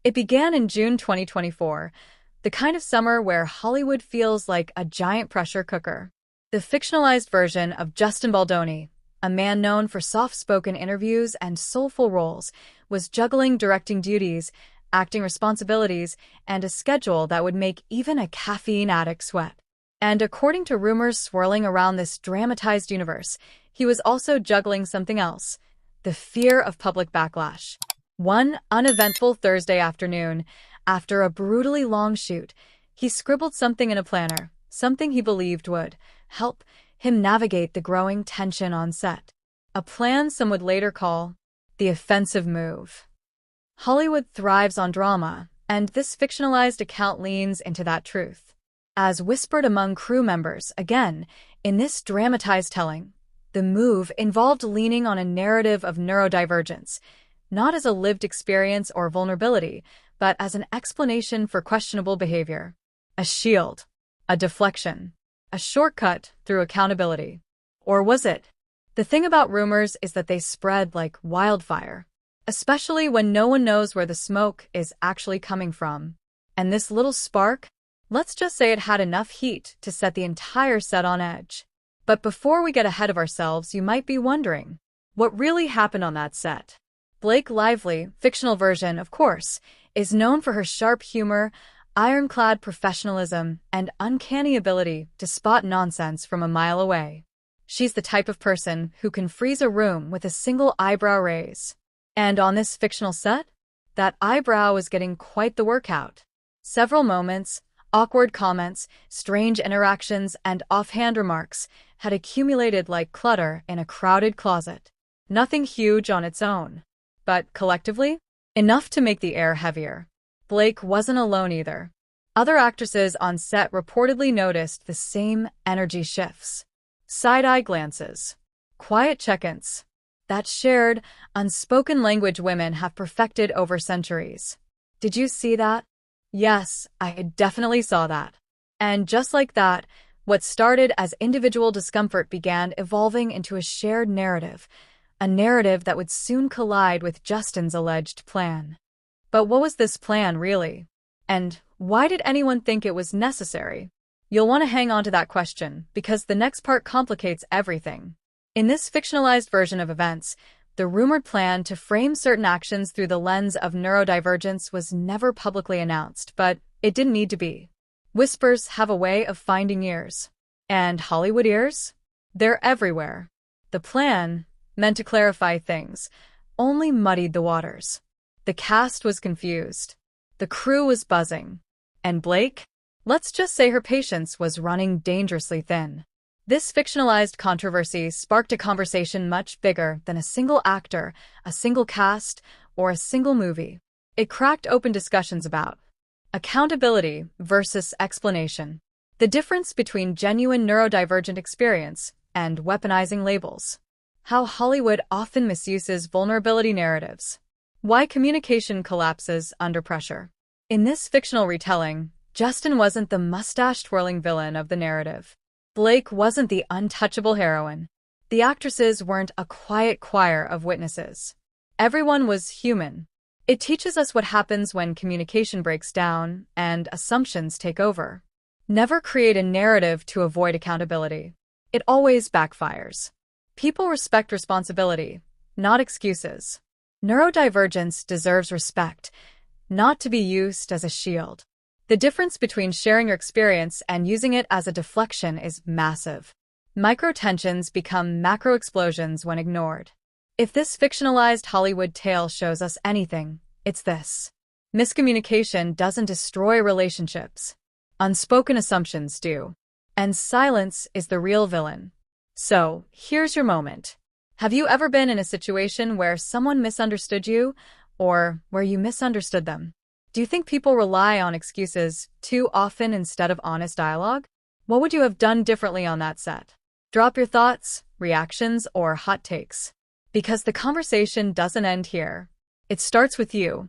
It began in June 2024, the kind of summer where Hollywood feels like a giant pressure cooker. The fictionalized version of Justin Baldoni, a man known for soft-spoken interviews and soulful roles, was juggling directing duties, acting responsibilities, and a schedule that would make even a caffeine addict sweat. And according to rumors swirling around this dramatized universe, he was also juggling something else: the fear of public backlash. One uneventful Thursday afternoon, after a brutally long shoot, he scribbled something in a planner, something he believed would help him navigate the growing tension on set. A plan some would later call the offensive move. Hollywood thrives on drama, and this fictionalized account leans into that truth. As whispered among crew members, again, in this dramatized telling, the move involved leaning on a narrative of neurodivergence, not as a lived experience or vulnerability, but as an explanation for questionable behavior. A shield, a deflection, a shortcut through accountability. Or was it? The thing about rumors is that they spread like wildfire, especially when no one knows where the smoke is actually coming from. And this little spark, let's just say it had enough heat to set the entire set on edge. But before we get ahead of ourselves, you might be wondering, what really happened on that set? Blake Lively, fictional version, of course, is known for her sharp humor, ironclad professionalism, and uncanny ability to spot nonsense from a mile away. She's the type of person who can freeze a room with a single eyebrow raise. And on this fictional set, that eyebrow was getting quite the workout. Several moments, awkward comments, strange interactions, and offhand remarks had accumulated like clutter in a crowded closet. Nothing huge on its own, but collectively, enough to make the air heavier. Blake wasn't alone either. Other actresses on set reportedly noticed the same energy shifts. Side-eye glances, quiet check-ins, that shared, unspoken language women have perfected over centuries. Did you see that? Yes, I definitely saw that. And just like that, what started as individual discomfort began evolving into a shared narrative, a narrative that would soon collide with Justin's alleged plan. But what was this plan really? And why did anyone think it was necessary? You'll want to hang on to that question, because the next part complicates everything. In this fictionalized version of events, the rumored plan to frame certain actions through the lens of neurodivergence was never publicly announced, but it didn't need to be. Whispers have a way of finding ears. And Hollywood ears? They're everywhere. The plan, meant to clarify things, only muddied the waters. The cast was confused. The crew was buzzing. And Blake? Let's just say her patience was running dangerously thin. This fictionalized controversy sparked a conversation much bigger than a single actor, a single cast, or a single movie. It cracked open discussions about accountability versus explanation, the difference between genuine neurodivergent experience and weaponizing labels, how Hollywood often misuses vulnerability narratives, why communication collapses under pressure. In this fictional retelling, Justin wasn't the mustache-twirling villain of the narrative. Blake wasn't the untouchable heroine. The actresses weren't a quiet choir of witnesses. Everyone was human. It teaches us what happens when communication breaks down and assumptions take over. Never create a narrative to avoid accountability. It always backfires. People respect responsibility, not excuses. Neurodivergence deserves respect, not to be used as a shield. The difference between sharing your experience and using it as a deflection is massive. Micro-tensions become macro-explosions when ignored. If this fictionalized Hollywood tale shows us anything, it's this: miscommunication doesn't destroy relationships. Unspoken assumptions do. And silence is the real villain. So, here's your moment. Have you ever been in a situation where someone misunderstood you, or where you misunderstood them? Do you think people rely on excuses too often instead of honest dialogue? What would you have done differently on that set? Drop your thoughts, reactions, or hot takes. Because the conversation doesn't end here. It starts with you.